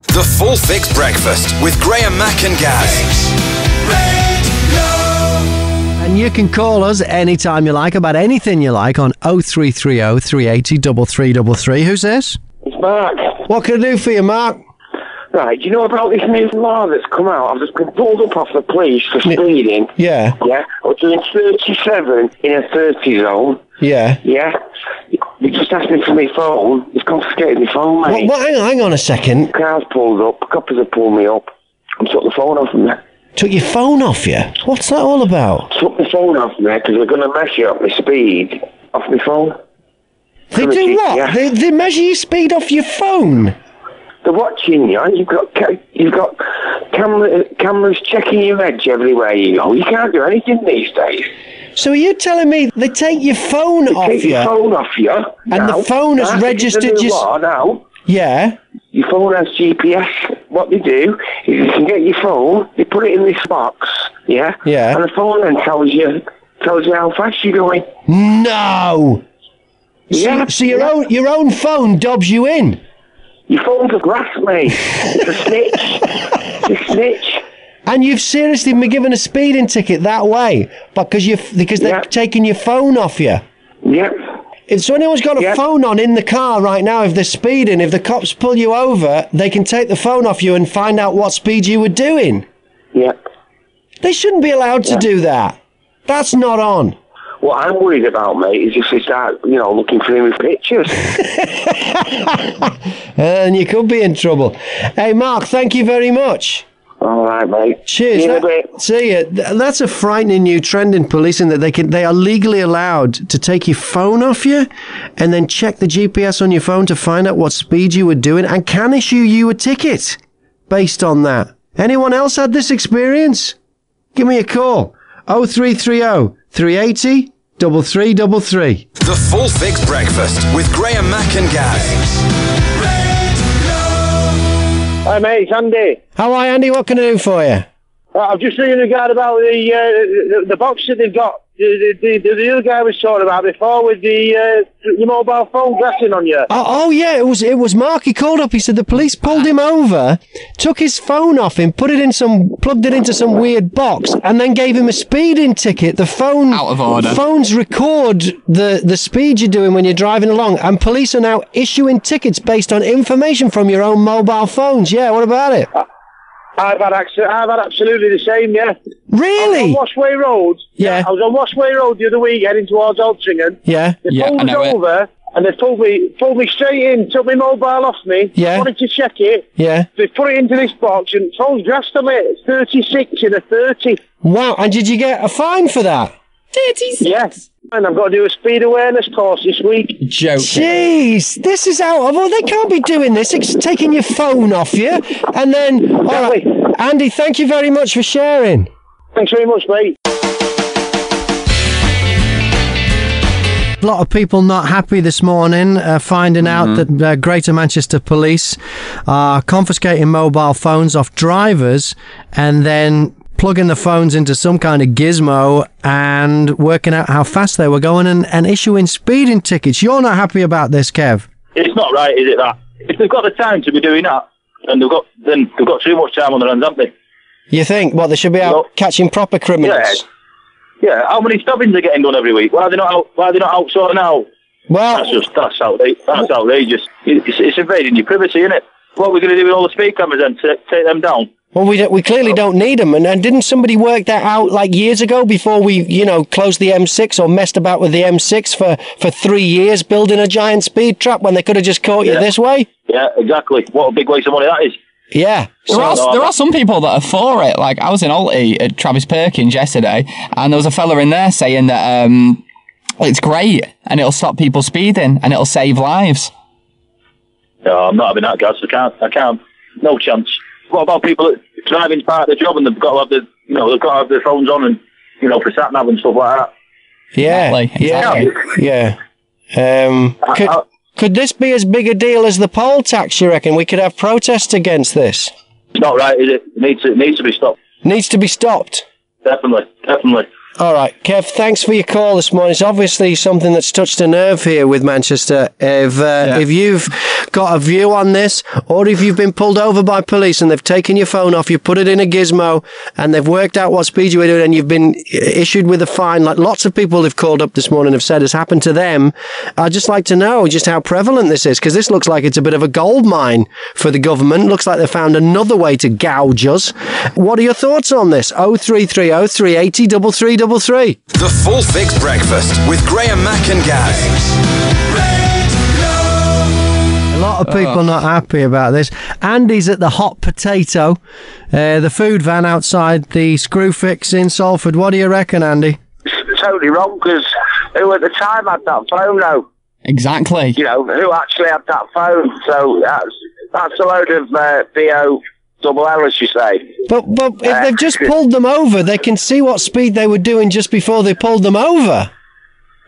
The Full Fix Breakfast with Graham Mack Gaz. And you can call us anytime you like about anything you like on 0330 380 3333. Who's this? It's Mark. What can I do for you, Mark? Right, do you know about this new law that's come out? I've just been pulled up off the police for speeding. Yeah. Yeah? I was doing 37 in a 30 zone. Yeah. Yeah? They just asked me for my phone. He's confiscated my phone, mate. What, hang on a second. Car's pulled up, coppers have pulled me up. I took the phone off me. Took your phone off you? What's that all about? Took my phone off me because they're going to measure up my speed off my phone. They do what? Yeah. They measure your speed off your phone? They're watching you. You've got cameras checking your edge everywhere you go. You can't do anything these days. So are you telling me they take your phone off you? Take your phone off you. And the phone has registered your... law now. Yeah. Your phone has GPS. What they do is you can get your phone, they put it in this box, yeah? Yeah. And the phone then tells you how fast you're going. No! Yeah. So your own phone dobs you in? Your phone's a grass, mate. It's a snitch. It's a snitch. And you've seriously been given a speeding ticket that way because they're taking your phone off you? Yep. So anyone's got a phone on in the car right now, if they're speeding, if the cops pull you over, they can take the phone off you and find out what speed you were doing? Yep. They shouldn't be allowed to do that. That's not on. What I'm worried about, mate, is if they start, looking through my pictures. And you could be in trouble. Hey, Mark, thank you very much. All right, mate. Cheers. See you in a bit. See ya. That's a frightening new trend in policing that they are legally allowed to take your phone off you and then check the GPS on your phone to find out what speed you were doing and can issue you a ticket based on that. Anyone else had this experience? Give me a call. 0330 380 3333. The Full Fix Breakfast with Graham Mack Gaz. Hi mate, it's Andy. How are you, Andy? What can I do for you? I've just seen in regard about the box that they've got. The other guy was talking about before with your mobile phone grassing on you. Oh yeah, it was Mark. He called up. He said the police pulled him over, took his phone off him, plugged it into some weird box, and then gave him a speeding ticket. The phone out of order. Phones record the speed you're doing when you're driving along, and police are now issuing tickets based on information from your own mobile phones. Yeah, what about it? I've had absolutely the same, yeah. Really? I was on Washway Road. Yeah. I was on Washway Road the other week heading towards Altrincham. Yeah. They pulled us over and they pulled me straight in, took my mobile off me. Yeah. Wanted to check it. Yeah. They put it into this box and phone's grassed on it. 36 in a 30. Wow, and did you get a fine for that? 36? Yes. And I've got to do a speed awareness course this week. Joking. Jeez, this is out of... Well, they can't be doing this. It's taking your phone off you. And then... All right, Andy, thank you very much for sharing. Thanks very much, mate. A lot of people not happy this morning finding out that Greater Manchester Police are confiscating mobile phones off drivers and then plugging the phones into some kind of gizmo and working out how fast they were going and issuing speeding tickets. You're not happy about this, Kev? It's not right, is it, that? If they've got the time to be doing that, then they've got too much time on their hands, haven't they? You think? What, they should be out catching proper criminals? Yeah. How many stoppings are getting done every week? Why are they not out sorting out? Well, that's outrageous. It's invading your privacy, isn't it? What are we going to do with all the speed cameras then? Take them down? Well, we clearly don't need them. And didn't somebody work that out like years ago before we, closed the M6 or messed about with the M6 for 3 years building a giant speed trap when they could have just caught you this way? Yeah, exactly. What a big waste of money that is. Yeah. There are some people that are for it. Like, I was in Alty at Travis Perkins yesterday, and there was a fella in there saying that it's great, and it'll stop people speeding, and it'll save lives. No, I'm not having that, guys. I can't. No chance. What about people that driving's part of the job and they've got to have their phones on and, for sat nav and stuff like that? Yeah. Exactly. Yeah. Could this be as big a deal as the poll tax, you reckon? We could have protests against this. It's not right, is it? It needs to be stopped. Needs to be stopped? Definitely. All right, Kev, thanks for your call this morning. It's obviously something that's touched a nerve here with Manchester. If you've got a view on this, or if you've been pulled over by police and they've taken your phone off, you put it in a gizmo, and they've worked out what speed you were doing, and you've been issued with a fine, like lots of people who've called up this morning have said has happened to them, I'd just like to know just how prevalent this is, because this looks like it's a bit of a gold mine for the government. Looks like they found another way to gouge us. What are your thoughts on this? 0330 380 3333. The Full Fix Breakfast with Graham Mack Gaz. A lot of people not happy about this. Andy's at the Hot Potato, the food van outside the Screwfix in Salford. What do you reckon, Andy? It's totally wrong, because who at the time had that phone, though? Exactly. You know, who actually had that phone? So that's a load of BO double L, as you say. But if they've just pulled them over, they can see what speed they were doing just before they pulled them over.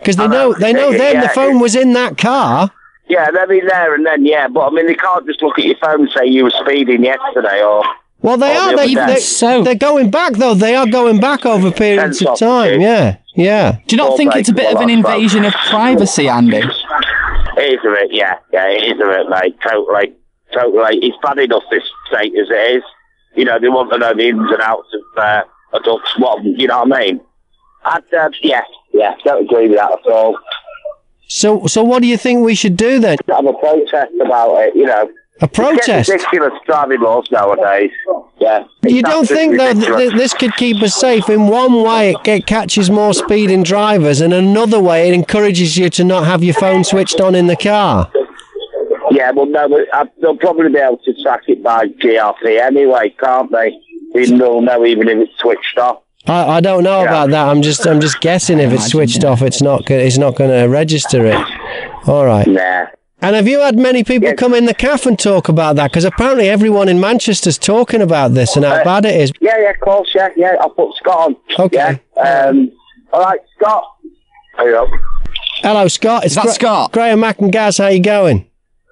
Because they know then the phone was in that car. Yeah, they'll be there and then, yeah. But, I mean, they can't just look at your phone and say you were speeding yesterday or... Well, they are. They're going back, though. They are going back over periods of time, yeah. Yeah. Do you not think it's a bit of an invasion of privacy, Andy? It is a bit, yeah. Yeah, it is a bit, mate. Totally. It's bad enough, this state, as it is. You know, they want to know the ins and outs of adults, you know what I mean? Don't agree with that at all. So what do you think we should do then? Have a protest about it, you know. A protest? It's ridiculous driving laws nowadays. Yeah. You don't think, though, this could keep us safe? In one way, it catches more speeding drivers, and another way, it encourages you to not have your phone switched on in the car. Yeah, well, no, but they'll probably be able to track it by GRP anyway, can't they? They'll know even if it's switched off. I don't know about that. I'm just guessing if it's switched off, it's not going to register it. All right. Nah. And have you had many people come in the cafe and talk about that? Because apparently everyone in Manchester's talking about this and how bad it is. Yeah, of course, yeah. I'll put Scott on. Okay. Yeah. All right, Scott. Hello, Scott. Is that Scott? Graham Mack Gaz, how you going?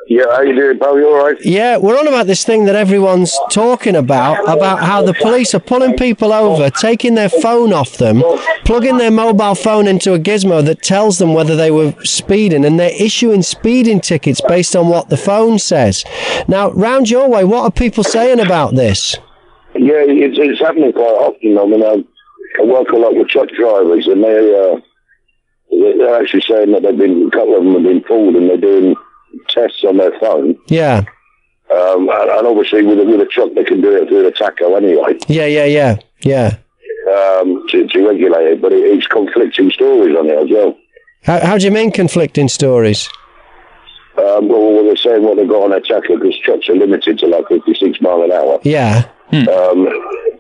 Yeah, how you doing, pal? You all right? Yeah, we're on about this thing that everyone's talking about how the police are pulling people over, taking their phone off them, plugging their mobile phone into a gizmo that tells them whether they were speeding, and they're issuing speeding tickets based on what the phone says. Now, round your way, what are people saying about this? Yeah, it's happening quite often. I mean, I work a lot with truck drivers, and they're actually saying that a couple of them have been pulled, and they're doing tests on their phone. Yeah. And obviously with a truck they can do it through the tacho anyway. Yeah. To regulate it, but it's conflicting stories on it as well. How do you mean conflicting stories? Well, they're saying what they've got on their tacho because trucks are limited to like 56 mile an hour. Yeah. But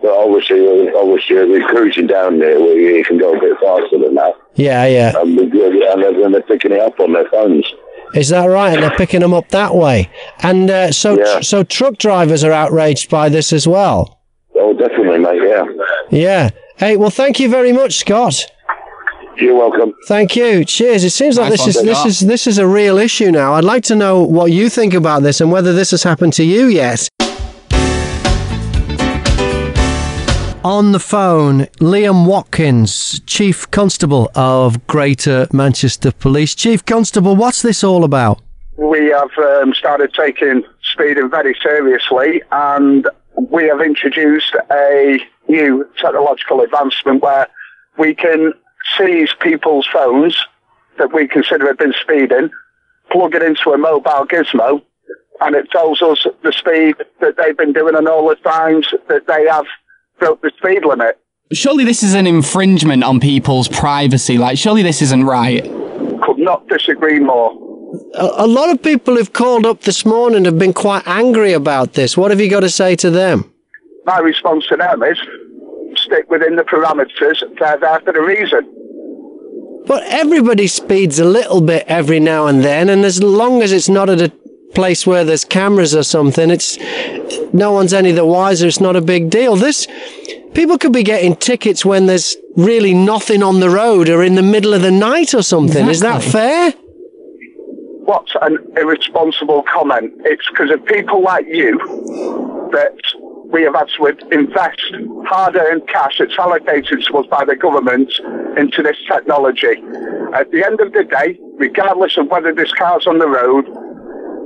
obviously they're cruising down there where you can go a bit faster than that. Yeah. And they're picking it up on their phones. Is that right? And they're picking them up that way. And so truck drivers are outraged by this as well? Oh, definitely, mate, yeah. Yeah. Hey, well, thank you very much, Scott. You're welcome. Thank you. Cheers. It seems like this is a real issue now. I'd like to know what you think about this and whether this has happened to you yet. On the phone, Liam Watkins, Chief Constable of Greater Manchester Police. Chief Constable, what's this all about? We have started taking speeding very seriously, and we have introduced a new technological advancement where we can seize people's phones that we consider have been speeding, plug it into a mobile gizmo, and it tells us the speed that they've been doing and all the times that they have broke the speed limit. Surely this is an infringement on people's privacy. Surely this isn't right. Could not disagree more. A lot of people who've called up this morning have been quite angry about this. What have you got to say to them? My response to them is stick within the parameters. They're there for a reason. But everybody speeds a little bit every now and then, and as long as it's not at a place where there's cameras or something, no one's any the wiser. It's not a big deal. People could be getting tickets when there's really nothing on the road or in the middle of the night or something. Exactly. Is that fair? What an irresponsible comment. It's because of people like you that we we have had to invest hard-earned cash that's allocated to us by the government into this technology. At the end of the day, regardless of whether this car's on the road,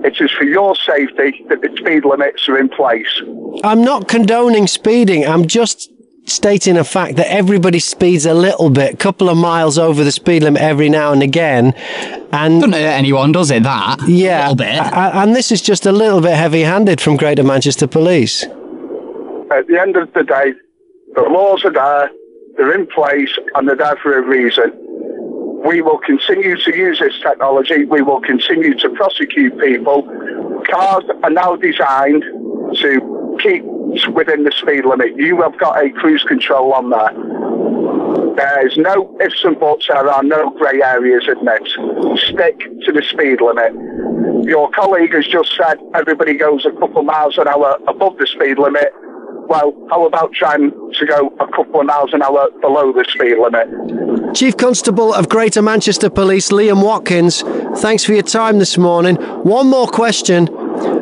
it is for your safety that the speed limits are in place. I'm not condoning speeding. I'm just stating a fact that everybody speeds a little bit, couple of miles over the speed limit every now and again. And doesn't hurt anyone, does it, that? Yeah. A little bit. And this is just a little bit heavy-handed from Greater Manchester Police. At the end of the day, the laws are there, they're in place, and they're there for a reason. We will continue to use this technology. We will continue to prosecute people. Cars are now designed to keep within the speed limit. You have got a cruise control on there. There's no ifs and buts. There are no grey areas in it. Stick to the speed limit. Your colleague has just said everybody goes a couple of miles an hour above the speed limit. Well, how about trying to go a couple of miles an hour below the speed limit? Chief Constable of Greater Manchester Police, Liam Watkins, thanks for your time this morning. One more question.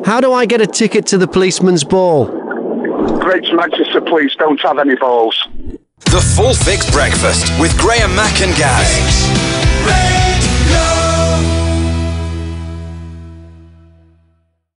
How do I get a ticket to the policeman's ball? Greater Manchester Police don't have any balls. The Full Fix Breakfast with Graham Mack and Gaz.